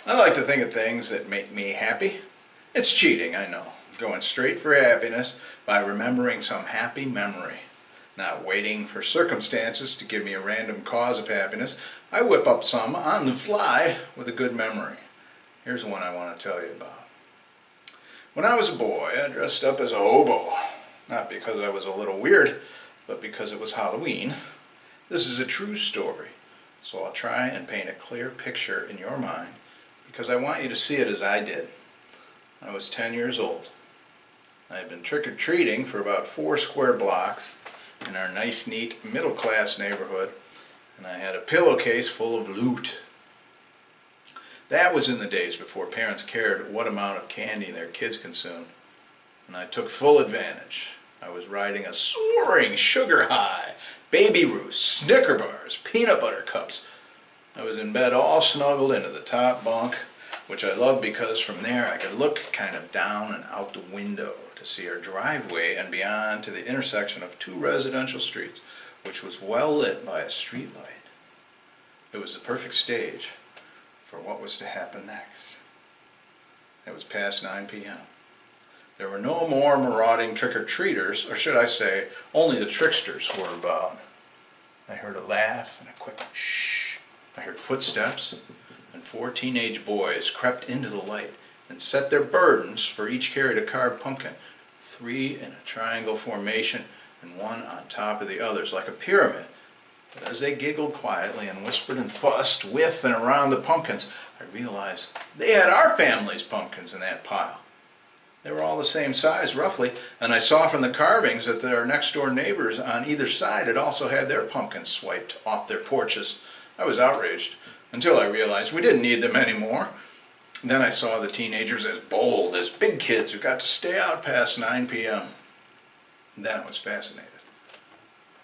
I like to think of things that make me happy. It's cheating, I know. Going straight for happiness by remembering some happy memory. Not waiting for circumstances to give me a random cause of happiness. I whip up some on the fly with a good memory. Here's one I want to tell you about. When I was a boy, I dressed up as a hobo. Not because I was a little weird, but because it was Halloween. This is a true story, so I'll try and paint a clear picture in your mind because I want you to see it as I did. I was 10 years old. I had been trick-or-treating for about 4 square blocks in our nice, neat, middle-class neighborhood, and I had a pillowcase full of loot. That was in the days before parents cared what amount of candy their kids consumed, and I took full advantage. I was riding a soaring sugar high, Baby Ruths, Snicker bars, peanut butter cups. I was in bed all snuggled into the top bunk, which I loved because from there I could look kind of down and out the window to see our driveway and beyond to the intersection of 2 residential streets, which was well lit by a street light. It was the perfect stage for what was to happen next. It was past 9 p.m. There were no more marauding trick-or-treaters, or should I say, only the tricksters were about. I heard a laugh and a quick shh. I heard footsteps, and 4 teenage boys crept into the light and set their burdens, for each carried a carved pumpkin, 3 in a triangle formation and 1 on top of the others, like a pyramid. But as they giggled quietly and whispered and fussed with and around the pumpkins, I realized they had our family's pumpkins in that pile. They were all the same size, roughly, and I saw from the carvings that their next-door neighbors on either side had also had their pumpkins swiped off their porches. I was outraged, until I realized we didn't need them anymore. Then I saw the teenagers as bold as big kids who got to stay out past 9 p.m. And then I was fascinated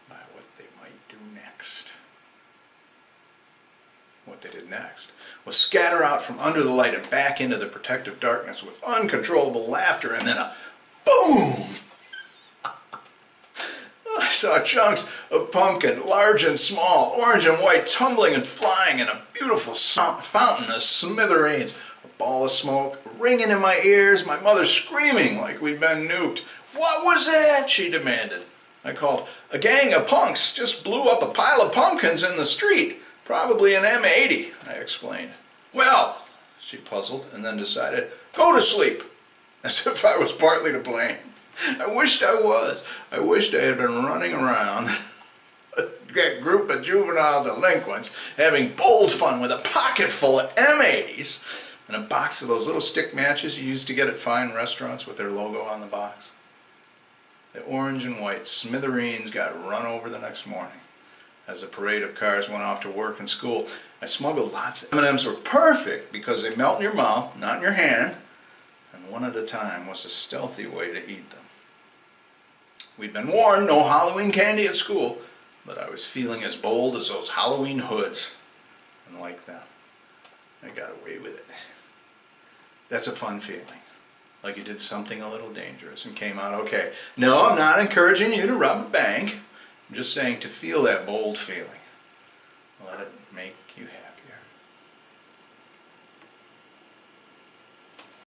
by what they might do next. What they did next was scatter out from under the light and back into the protective darkness with uncontrollable laughter, and then a boom! I saw chunks of pumpkin, large and small, orange and white, tumbling and flying in a beautiful fountain of smithereens. A ball of smoke ringing in my ears, my mother screaming like we'd been nuked. "What was that?" she demanded. I called, "A gang of punks just blew up a pile of pumpkins in the street. Probably an M80, I explained. "Well," she puzzled and then decided, "go to sleep," as if I was partly to blame. I wished I was. I wished I had been running around that group of juvenile delinquents having bold fun with a pocket full of M80s and a box of those little stick matches you used to get at fine restaurants with their logo on the box. The orange and white smithereens got run over the next morning. As the parade of cars went off to work and school, I smuggled lots of M&Ms. Were perfect because they melt in your mouth, not in your hand, and one at a time was a stealthy way to eat them. We'd been warned, no Halloween candy at school, but I was feeling as bold as those Halloween hoods, and like them, I got away with it. That's a fun feeling, like you did something a little dangerous and came out okay. No, I'm not encouraging you to rob a bank. I'm just saying to feel that bold feeling. Let it